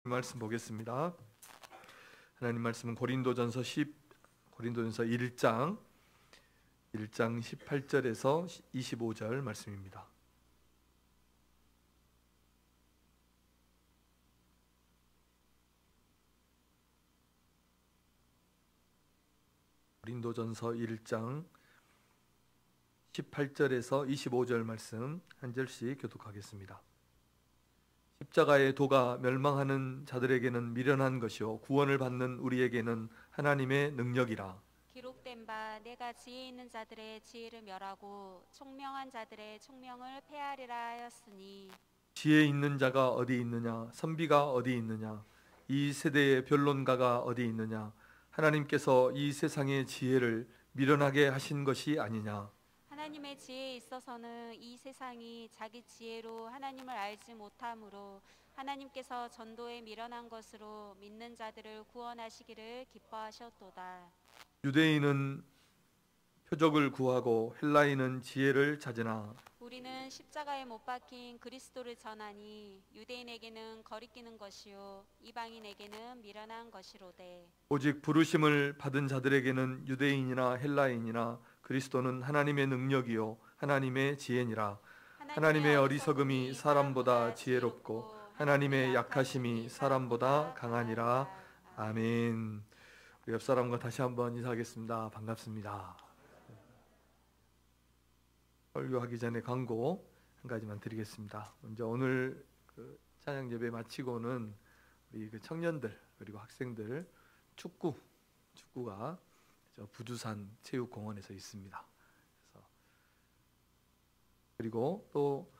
말씀 보겠습니다. 하나님 말씀은 고린도전서 1장 18절에서 25절 말씀입니다. 고린도전서 1장 18절에서 25절 말씀 한 절씩 교독하겠습니다. 십자가의 도가 멸망하는 자들에게는 미련한 것이요 구원을 받는 우리에게는 하나님의 능력이라. 기록된 바 내가 지혜 있는 자들의 지혜를 멸하고 총명한 자들의 총명을 폐하리라 하였으니, 지혜 있는 자가 어디 있느냐, 선비가 어디 있느냐, 이 세대의 변론가가 어디 있느냐. 하나님께서 이 세상의 지혜를 미련하게 하신 것이 아니냐. 하나님의 지혜에 있어서는 이 세상이 자기 지혜로 하나님을 알지 못하므로 하나님께서 전도에 미련한 것으로 믿는 자들을 구원하시기를 기뻐하셨도다. 유대인은 표적을 구하고 헬라인은 지혜를 찾으나 우리는 십자가에 못 박힌 그리스도를 전하니 유대인에게는 거리끼는 것이요 이방인에게는 미련한 것이로되, 오직 부르심을 받은 자들에게는 유대인이나 헬라인이나 그리스도는 하나님의 능력이요 하나님의 지혜니라. 하나님의 어리석음이 사람보다 지혜롭고 하나님의 약하심이 사람보다 강하니라. 아멘. 우리 옆 사람과 다시 한번 인사하겠습니다. 반갑습니다. 설교하기 전에 광고 한 가지만 드리겠습니다. 먼저 오늘 찬양 예배 마치고는 우리 청년들 그리고 학생들 축구가 부두산 체육공원에서 있습니다. 그리고 또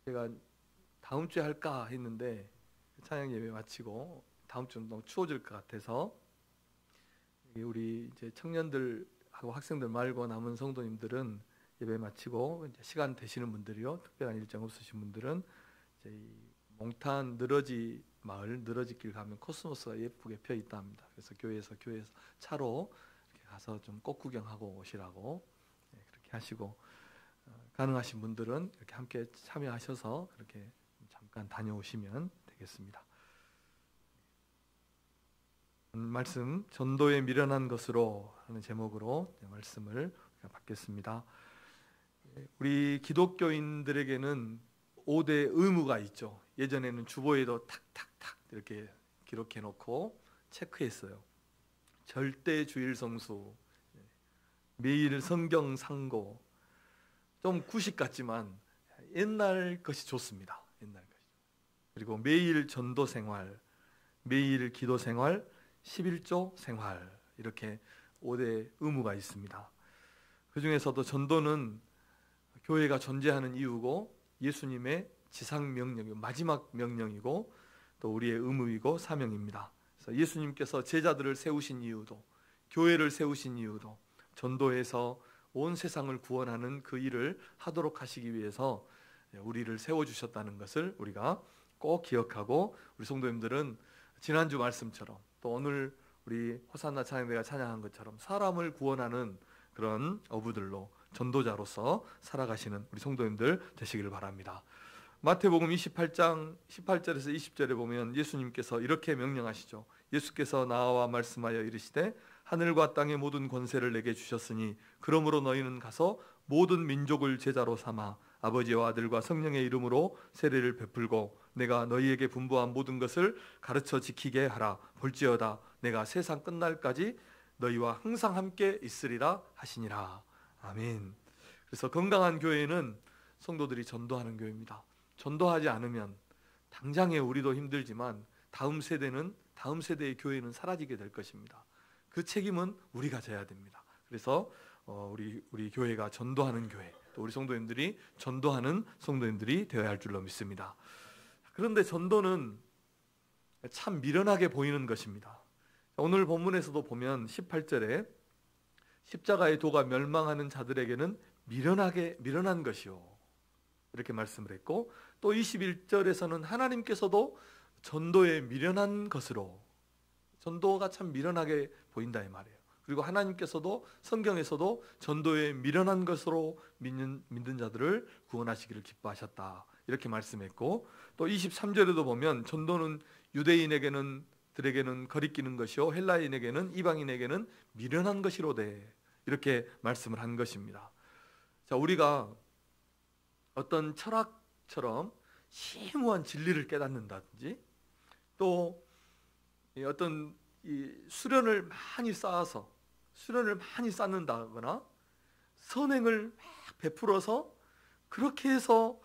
제가 다음 주에 할까 했는데 찬양 예배 마치고 다음 주는 너무 추워질 것 같아서 우리 이제 청년들하고 학생들 말고 남은 성도님들은 예배 마치고 이제 시간 되시는 분들이요, 특별한 일정 없으신 분들은 이제 이 몽탄 늘어지 마을 늘어지길 가면 코스모스가 예쁘게 펴 있다 합니다. 그래서 교회에서 차로 이렇게 가서 좀 꽃 구경하고 오시라고 그렇게 하시고, 가능하신 분들은 이렇게 함께 참여하셔서 그렇게 잠깐 다녀오시면 되겠습니다. 말씀 전도에 미련한 것으로 하는 제목으로 말씀을 받겠습니다. 우리 기독교인들에게는 5대 의무가 있죠. 예전에는 주보에도 탁탁탁 이렇게 기록해 놓고 체크했어요. 절대 주일 성수, 매일 성경 상고, 좀 구식 같지만 옛날 것이 좋습니다. 옛날 것이. 그리고 매일 전도 생활, 매일 기도 생활, 11조 생활, 이렇게 5대 의무가 있습니다. 그 중에서도 전도는 교회가 존재하는 이유고 예수님의 지상 명령이고 마지막 명령이고 또 우리의 의무이고 사명입니다. 그래서 예수님께서 제자들을 세우신 이유도, 교회를 세우신 이유도 전도해서 온 세상을 구원하는 그 일을 하도록 하시기 위해서 우리를 세워주셨다는 것을 우리가 꼭 기억하고, 우리 성도님들은 지난주 말씀처럼 또 오늘 우리 호산나 찬양대가 찬양한 것처럼 사람을 구원하는 그런 어부들로 전도자로서 살아가시는 우리 성도님들 되시기를 바랍니다. 마태복음 28장 18절에서 20절에 보면 예수님께서 이렇게 명령하시죠. 예수께서 나와 말씀하여 이르시되 하늘과 땅의 모든 권세를 내게 주셨으니 그러므로 너희는 가서 모든 민족을 제자로 삼아 아버지와 아들과 성령의 이름으로 세례를 베풀고 내가 너희에게 분부한 모든 것을 가르쳐 지키게 하라. 볼지어다 내가 세상 끝날까지 너희와 항상 함께 있으리라 하시니라. 아멘. 그래서 건강한 교회는 성도들이 전도하는 교회입니다. 전도하지 않으면 당장에 우리도 힘들지만 다음 세대의 교회는 사라지게 될 것입니다. 그 책임은 우리가 져야 됩니다. 그래서 우리 교회가 전도하는 교회, 또 우리 성도님들이 전도하는 성도님들이 되어야 할 줄로 믿습니다. 그런데 전도는 참 미련하게 보이는 것입니다. 오늘 본문에서도 보면 18절에 십자가의 도가 멸망하는 자들에게는 미련한 것이요, 이렇게 말씀을 했고, 또 21절에서는 하나님께서도 전도에 미련한 것으로, 전도가 참 미련하게 보인다 이 말이에요. 그리고 하나님께서도 성경에서도 전도에 미련한 것으로 믿는 자들을 구원하시기를 기뻐하셨다, 이렇게 말씀했고, 또 23절에도 보면 전도는 유대인에게는 들에게는 거리끼는 것이요 헬라인에게는 이방인에게는 미련한 것이로되 이렇게 말씀을 한 것입니다. 자, 우리가 어떤 철학처럼 심오한 진리를 깨닫는다든지 또 어떤 수련을 많이 쌓는다거나 선행을 막 베풀어서 그렇게 해서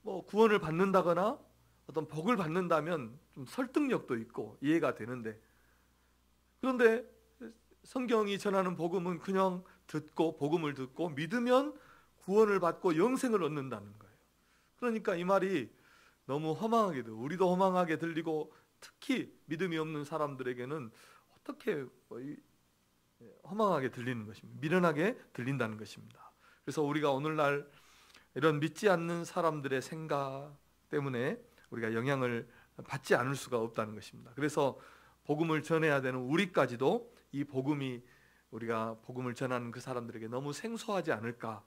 뭐 구원을 받는다거나 어떤 복을 받는다면 좀 설득력도 있고 이해가 되는데, 그런데 성경이 전하는 복음은 그냥 복음을 듣고 믿으면 구원을 받고 영생을 얻는다는 거예요. 그러니까 이 말이 너무 허망하게도, 우리도 허망하게 들리고 특히 믿음이 없는 사람들에게는 어떻게 허망하게 들리는 것입니다. 미련하게 들린다는 것입니다. 그래서 우리가 오늘날 이런 믿지 않는 사람들의 생각 때문에 우리가 영향을 받지 않을 수가 없다는 것입니다. 그래서 복음을 전해야 되는 우리까지도 이 복음이, 우리가 복음을 전하는 그 사람들에게 너무 생소하지 않을까,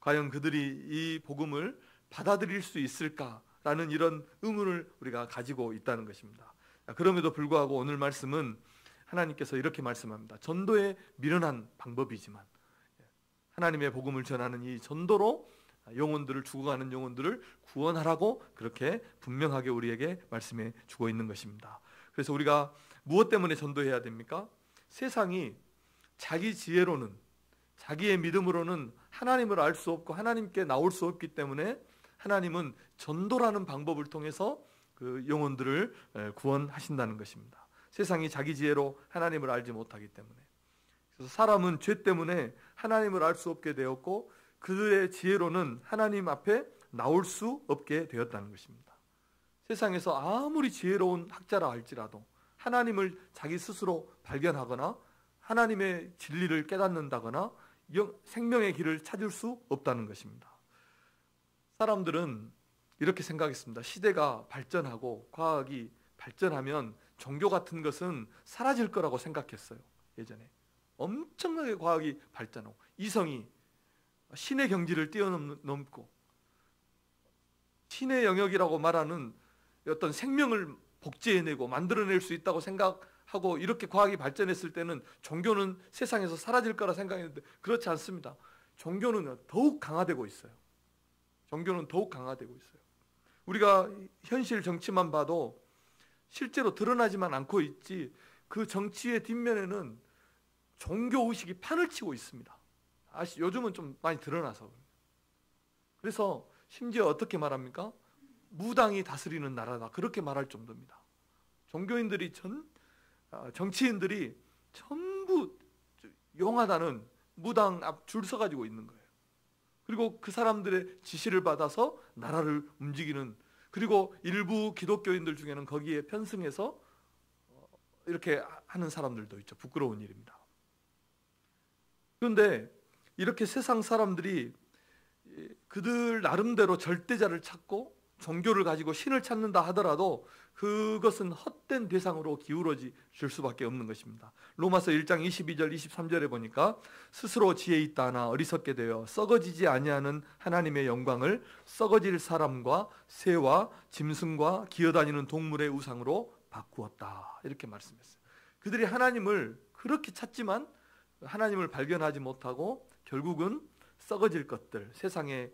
과연 그들이 이 복음을 받아들일 수 있을까라는 이런 의문을 우리가 가지고 있다는 것입니다. 그럼에도 불구하고 오늘 말씀은 하나님께서 이렇게 말씀합니다. 전도에 미련한 방법이지만 하나님의 복음을 전하는 이 전도로 죽어가는 영혼들을 구원하라고 그렇게 분명하게 우리에게 말씀해 주고 있는 것입니다. 그래서 우리가 무엇 때문에 전도해야 됩니까? 세상이 자기 지혜로는, 자기의 믿음으로는 하나님을 알 수 없고 하나님께 나올 수 없기 때문에 하나님은 전도라는 방법을 통해서 그 영혼들을 구원하신다는 것입니다. 세상이 자기 지혜로 하나님을 알지 못하기 때문에. 그래서 사람은 죄 때문에 하나님을 알 수 없게 되었고 그들의 지혜로는 하나님 앞에 나올 수 없게 되었다는 것입니다. 세상에서 아무리 지혜로운 학자라 할지라도 하나님을 자기 스스로 발견하거나 하나님의 진리를 깨닫는다거나 생명의 길을 찾을 수 없다는 것입니다. 사람들은 이렇게 생각했습니다. 시대가 발전하고 과학이 발전하면 종교 같은 것은 사라질 거라고 생각했어요. 예전에 엄청나게 과학이 발전하고 이성이 신의 경지를 뛰어넘고 신의 영역이라고 말하는 어떤 생명을 복제해내고 만들어낼 수 있다고 생각하고 이렇게 과학이 발전했을 때는 종교는 세상에서 사라질 거라 생각했는데 그렇지 않습니다. 종교는 더욱 강화되고 있어요. 종교는 더욱 강화되고 있어요. 우리가 현실 정치만 봐도 실제로 드러나지만 않고 있지 그 정치의 뒷면에는 종교의식이 판을 치고 있습니다. 요즘은 좀 많이 드러나서. 그래서 심지어 어떻게 말합니까? 무당이 다스리는 나라다, 그렇게 말할 정도입니다. 종교인들이 정치인들이 전부 용하다는 무당 앞 줄 서가지고 있는 거예요. 그리고 그 사람들의 지시를 받아서 나라를 움직이는, 그리고 일부 기독교인들 중에는 거기에 편승해서 이렇게 하는 사람들도 있죠. 부끄러운 일입니다. 그런데 이렇게 세상 사람들이 그들 나름대로 절대자를 찾고 종교를 가지고 신을 찾는다 하더라도 그것은 헛된 대상으로 기울어질 수밖에 없는 것입니다. 로마서 1장 22절 23절에 보니까 스스로 지혜 있다 하나 어리석게 되어 썩어지지 아니하는 하나님의 영광을 썩어질 사람과 새와 짐승과 기어다니는 동물의 우상으로 바꾸었다, 이렇게 말씀했어요. 그들이 하나님을 그렇게 찾지만 하나님을 발견하지 못하고 결국은 썩어질 것들, 세상에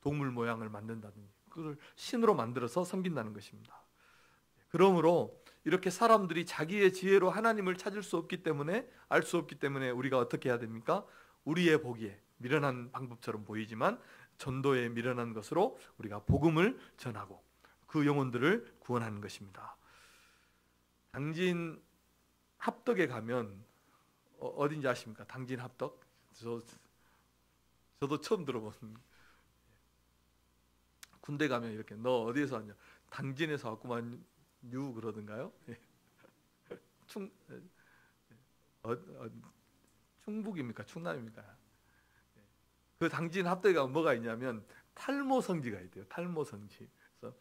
동물 모양을 만든다든지 그걸 신으로 만들어서 섬긴다는 것입니다. 그러므로 이렇게 사람들이 자기의 지혜로 하나님을 찾을 수 없기 때문에, 알 수 없기 때문에 우리가 어떻게 해야 됩니까? 우리의 보기에 미련한 방법처럼 보이지만 전도에 미련한 것으로 우리가 복음을 전하고 그 영혼들을 구원하는 것입니다. 당진 합덕에 가면 어딘지 아십니까? 당진 합덕? 저도 처음 들어본. 군대 가면 이렇게 너 어디에서 왔냐? 당진에서 왔구만 유 그러던가요? 충북입니까? 충남입니까? 그 당진 합덕에 가면 뭐가 있냐면 탈모성지가 있대요. 탈모성지. 그래서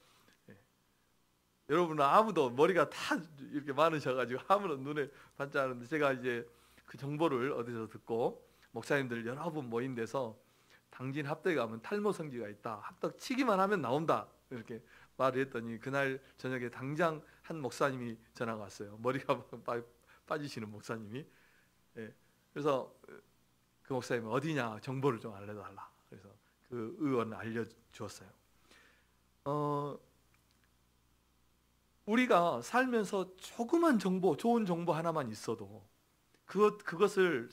여러분은 아무도 머리가 다 이렇게 많으셔가지고 아무런 눈에 반짝하는데, 제가 이제 그 정보를 어디서 듣고 목사님들 여러 분 모인 데서 당진 합덕에 가면 탈모성지가 있다, 합덕 치기만 하면 나온다, 이렇게 말을 했더니 그날 저녁에 당장 한 목사님이 전화가 왔어요. 머리가 빠지시는 목사님이. 예, 그래서 그 목사님이 어디냐 정보를 좀 알려달라. 그래서 그 의원을 알려주었어요. 우리가 살면서 조그만 정보, 좋은 정보 하나만 있어도 그것을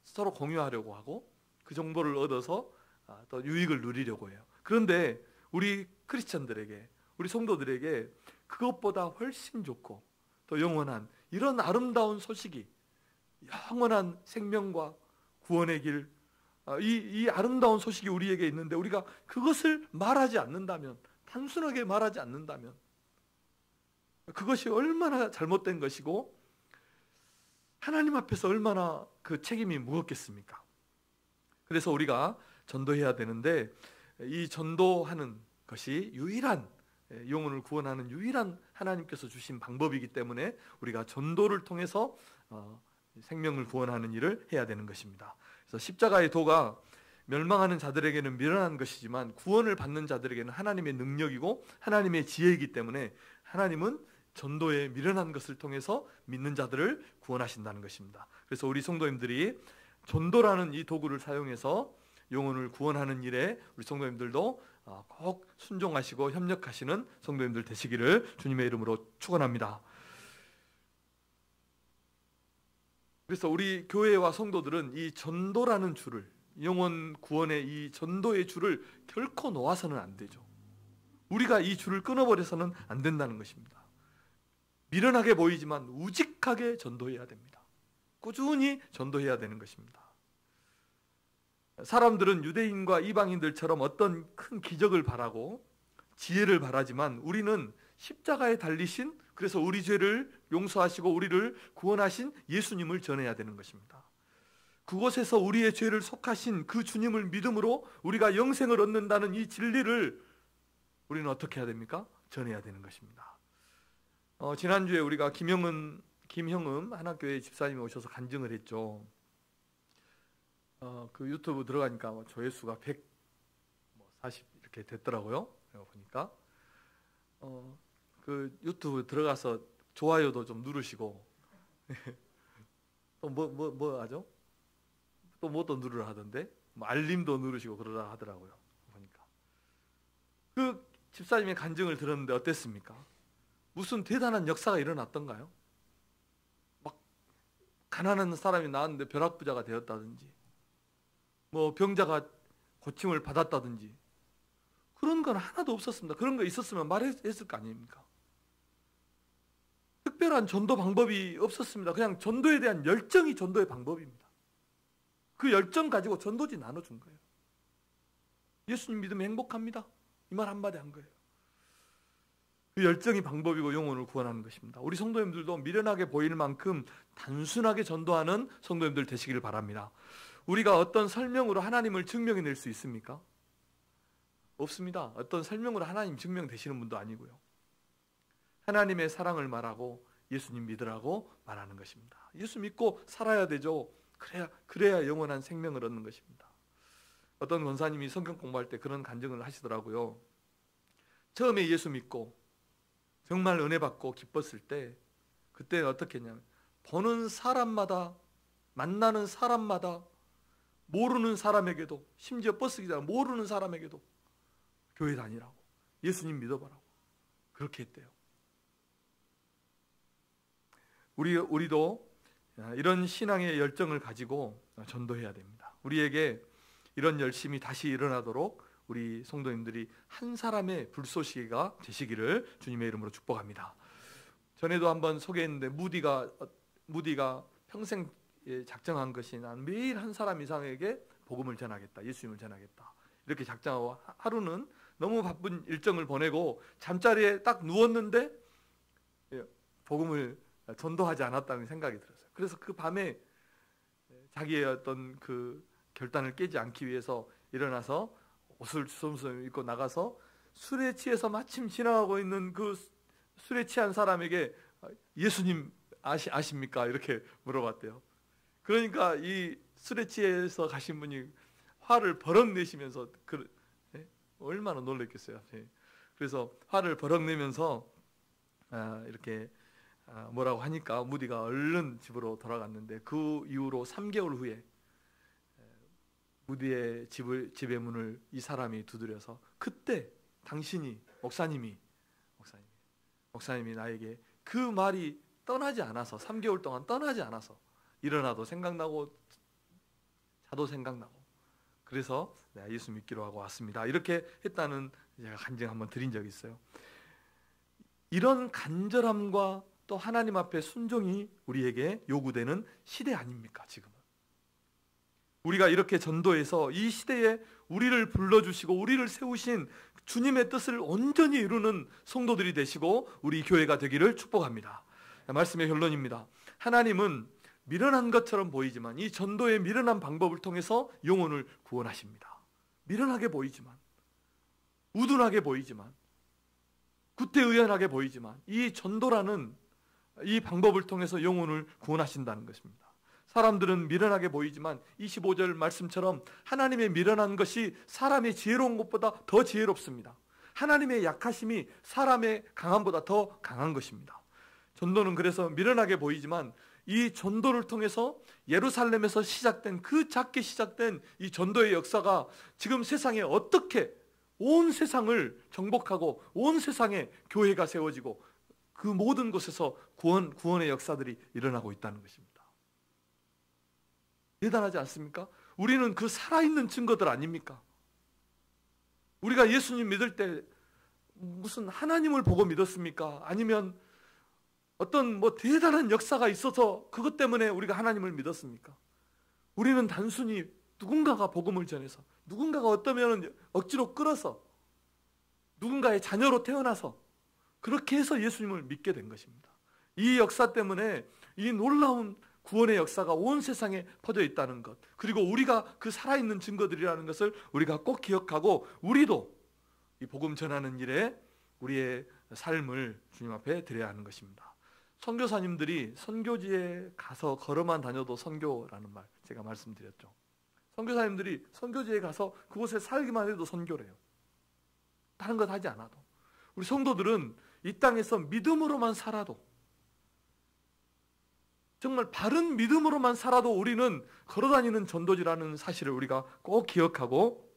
서로 공유하려고 하고 그 정보를 얻어서 또 유익을 누리려고 해요. 그런데 우리 크리스천들에게, 우리 성도들에게 그것보다 훨씬 좋고 또 영원한 이런 아름다운 소식이, 영원한 생명과 구원의 길, 이 아름다운 소식이 우리에게 있는데 우리가 그것을 말하지 않는다면, 단순하게 말하지 않는다면 그것이 얼마나 잘못된 것이고 하나님 앞에서 얼마나 그 책임이 무겁겠습니까? 그래서 우리가 전도해야 되는데, 이 전도하는 것이 유일한, 영혼을 구원하는 유일한 하나님께서 주신 방법이기 때문에 우리가 전도를 통해서 생명을 구원하는 일을 해야 되는 것입니다. 그래서 십자가의 도가 멸망하는 자들에게는 미련한 것이지만 구원을 받는 자들에게는 하나님의 능력이고 하나님의 지혜이기 때문에 하나님은 전도에 미련한 것을 통해서 믿는 자들을 구원하신다는 것입니다. 그래서 우리 성도님들이 전도라는 이 도구를 사용해서 영혼을 구원하는 일에 우리 성도님들도 꼭 순종하시고 협력하시는 성도님들 되시기를 주님의 이름으로 축원합니다. 그래서 우리 교회와 성도들은 이 전도라는 줄을, 영혼 구원의 이 전도의 줄을 결코 놓아서는 안 되죠. 우리가 이 줄을 끊어버려서는 안 된다는 것입니다. 미련하게 보이지만 우직하게 전도해야 됩니다. 꾸준히 전도해야 되는 것입니다. 사람들은 유대인과 이방인들처럼 어떤 큰 기적을 바라고 지혜를 바라지만 우리는 십자가에 달리신, 그래서 우리 죄를 용서하시고 우리를 구원하신 예수님을 전해야 되는 것입니다. 그곳에서 우리의 죄를 속하신 그 주님을 믿음으로 우리가 영생을 얻는다는 이 진리를 우리는 어떻게 해야 됩니까? 전해야 되는 것입니다. 지난주에 우리가 김형음 한학교회 집사님이 오셔서 간증을 했죠. 그 유튜브 들어가니까 조회수가 140 이렇게 됐더라고요. 보니까 그 유튜브 들어가서 좋아요도 좀 누르시고 또 뭐 하죠? 또 뭐 또 누르라 하던데, 알림도 누르시고 그러라 하더라고요. 보니까 그 집사님의 간증을 들었는데 어땠습니까? 무슨 대단한 역사가 일어났던가요? 막 가난한 사람이 나왔는데 벼락부자가 되었다든지, 뭐 병자가 고침을 받았다든지, 그런 건 하나도 없었습니다. 그런 거 있었으면 말했을 거 아닙니까? 특별한 전도 방법이 없었습니다. 그냥 전도에 대한 열정이 전도의 방법입니다. 그 열정 가지고 전도지 나눠준 거예요. 예수님 믿으면 행복합니다. 이 말 한마디 한 거예요. 그 열정이 방법이고 영혼을 구원하는 것입니다. 우리 성도님들도 미련하게 보일 만큼 단순하게 전도하는 성도님들 되시기를 바랍니다. 우리가 어떤 설명으로 하나님을 증명해낼 수 있습니까? 없습니다. 어떤 설명으로 하나님 증명되시는 분도 아니고요. 하나님의 사랑을 말하고 예수님 믿으라고 말하는 것입니다. 예수 믿고 살아야 되죠. 그래야 영원한 생명을 얻는 것입니다. 어떤 권사님이 성경 공부할 때 그런 간증을 하시더라고요. 처음에 예수 믿고 정말 은혜 받고 기뻤을 때, 그때는 어떻게 했냐면 보는 사람마다, 만나는 사람마다, 모르는 사람에게도, 심지어 버스 기사 모르는 사람에게도 교회 다니라고, 예수님 믿어봐라고 그렇게 했대요. 우리도 이런 신앙의 열정을 가지고 전도해야 됩니다. 우리에게 이런 열심이 다시 일어나도록 우리 성도님들이 한 사람의 불쏘시개가 되시기를 주님의 이름으로 축복합니다. 전에도 한번 소개했는데 무디가 평생 작정한 것이 난 매일 한 사람 이상에게 복음을 전하겠다, 예수님을 전하겠다, 이렇게 작정하고 하루는 너무 바쁜 일정을 보내고 잠자리에 딱 누웠는데 복음을 전도하지 않았다는 생각이 들었어요. 그래서 그 밤에 자기의 어떤 그 결단을 깨지 않기 위해서 일어나서 옷을 주섬주섬 입고 나가서 술에 취해서 마침 지나가고 있는 그 술에 취한 사람에게 예수님 아십니까? 이렇게 물어봤대요. 그러니까 이 술에 취해서 가신 분이 화를 버럭 내시면서 얼마나 놀랐겠어요. 그래서 화를 버럭 내면서 이렇게 뭐라고 하니까 무디가 얼른 집으로 돌아갔는데, 그 이후로 3개월 후에 무디의 집의 문을 이 사람이 두드려서, 그때 당신이 목사님이 나에게 그 말이 떠나지 않아서, 3개월 동안 떠나지 않아서, 일어나도 생각나고 자도 생각나고, 그래서 내가 예수 믿기로 하고 왔습니다, 이렇게 했다는 제가 간증 한번 드린 적이 있어요. 이런 간절함과 또 하나님 앞에 순종이 우리에게 요구되는 시대 아닙니까? 지금은 우리가 이렇게 전도해서 이 시대에 우리를 불러주시고 우리를 세우신 주님의 뜻을 온전히 이루는 성도들이 되시고 우리 교회가 되기를 축복합니다. 말씀의 결론입니다. 하나님은 미련한 것처럼 보이지만 이 전도의 미련한 방법을 통해서 영혼을 구원하십니다. 미련하게 보이지만, 우둔하게 보이지만, 구태의연하게 보이지만, 이 전도라는 이 방법을 통해서 영혼을 구원하신다는 것입니다. 사람들은 미련하게 보이지만 25절 말씀처럼 하나님의 미련한 것이 사람의 지혜로운 것보다 더 지혜롭습니다. 하나님의 약하심이 사람의 강함보다 더 강한 것입니다. 전도는 그래서 미련하게 보이지만 이 전도를 통해서 예루살렘에서 시작된, 그 작게 시작된 이 전도의 역사가 지금 세상에 어떻게 온 세상을 정복하고 온 세상에 교회가 세워지고 그 모든 곳에서 구원의 역사들이 일어나고 있다는 것입니다. 대단하지 않습니까? 우리는 그 살아있는 증거들 아닙니까? 우리가 예수님 믿을 때 무슨 하나님을 보고 믿었습니까? 아니면 어떤 대단한 역사가 있어서 그것 때문에 우리가 하나님을 믿었습니까? 우리는 단순히 누군가가 복음을 전해서, 누군가가 어떠면 억지로 끌어서, 누군가의 자녀로 태어나서 그렇게 해서 예수님을 믿게 된 것입니다. 이 역사 때문에 이 놀라운 구원의 역사가 온 세상에 퍼져 있다는 것, 그리고 우리가 그 살아있는 증거들이라는 것을 우리가 꼭 기억하고, 우리도 이 복음 전하는 일에 우리의 삶을 주님 앞에 드려야 하는 것입니다. 선교사님들이 선교지에 가서 걸어만 다녀도 선교라는 말 제가 말씀드렸죠. 선교사님들이 선교지에 가서 그곳에 살기만 해도 선교래요. 다른 것 하지 않아도. 우리 성도들은 이 땅에서 믿음으로만 살아도, 정말 바른 믿음으로만 살아도 우리는 걸어다니는 전도지라는 사실을 우리가 꼭 기억하고,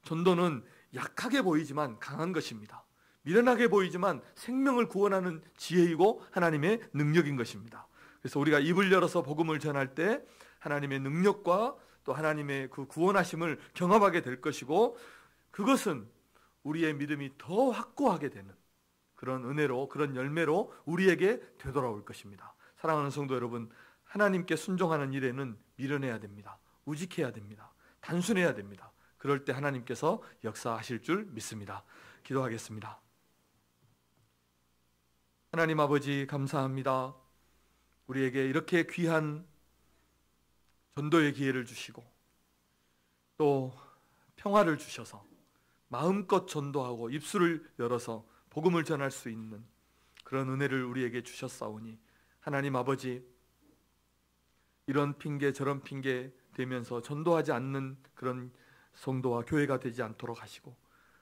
전도는 약하게 보이지만 강한 것입니다. 미련하게 보이지만 생명을 구원하는 지혜이고 하나님의 능력인 것입니다. 그래서 우리가 입을 열어서 복음을 전할 때 하나님의 능력과 또 하나님의 그 구원하심을 경험하게 될 것이고, 그것은 우리의 믿음이 더 확고하게 되는 그런 은혜로, 그런 열매로 우리에게 되돌아올 것입니다. 사랑하는 성도 여러분, 하나님께 순종하는 일에는 미련해야 됩니다. 우직해야 됩니다. 단순해야 됩니다. 그럴 때 하나님께서 역사하실 줄 믿습니다. 기도하겠습니다. 하나님 아버지, 감사합니다. 우리에게 이렇게 귀한 전도의 기회를 주시고 또 평화를 주셔서 마음껏 전도하고 입술을 열어서 복음을 전할 수 있는 그런 은혜를 우리에게 주셨사오니, 하나님 아버지, 이런 핑계 저런 핑계 대면서 전도하지 않는 그런 성도와 교회가 되지 않도록 하시고,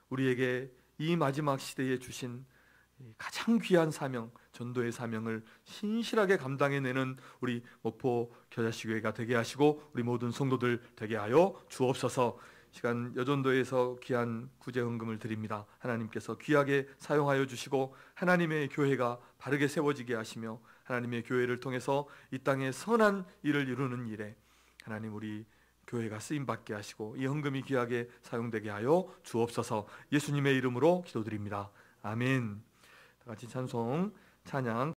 우리에게 이 마지막 시대에 주신 가장 귀한 사명, 전도의 사명을 신실하게 감당해내는 우리 목포 겨자씨교회가 되게 하시고 우리 모든 성도들 되게 하여 주옵소서. 시간 여전도에서 귀한 구제헌금을 드립니다. 하나님께서 귀하게 사용하여 주시고 하나님의 교회가 바르게 세워지게 하시며 하나님의 교회를 통해서 이 땅에 선한 일을 이루는 일에 하나님 우리 교회가 쓰임받게 하시고 이 헌금이 귀하게 사용되게 하여 주옵소서. 예수님의 이름으로 기도드립니다. 아멘. 다 같이 찬송, 찬양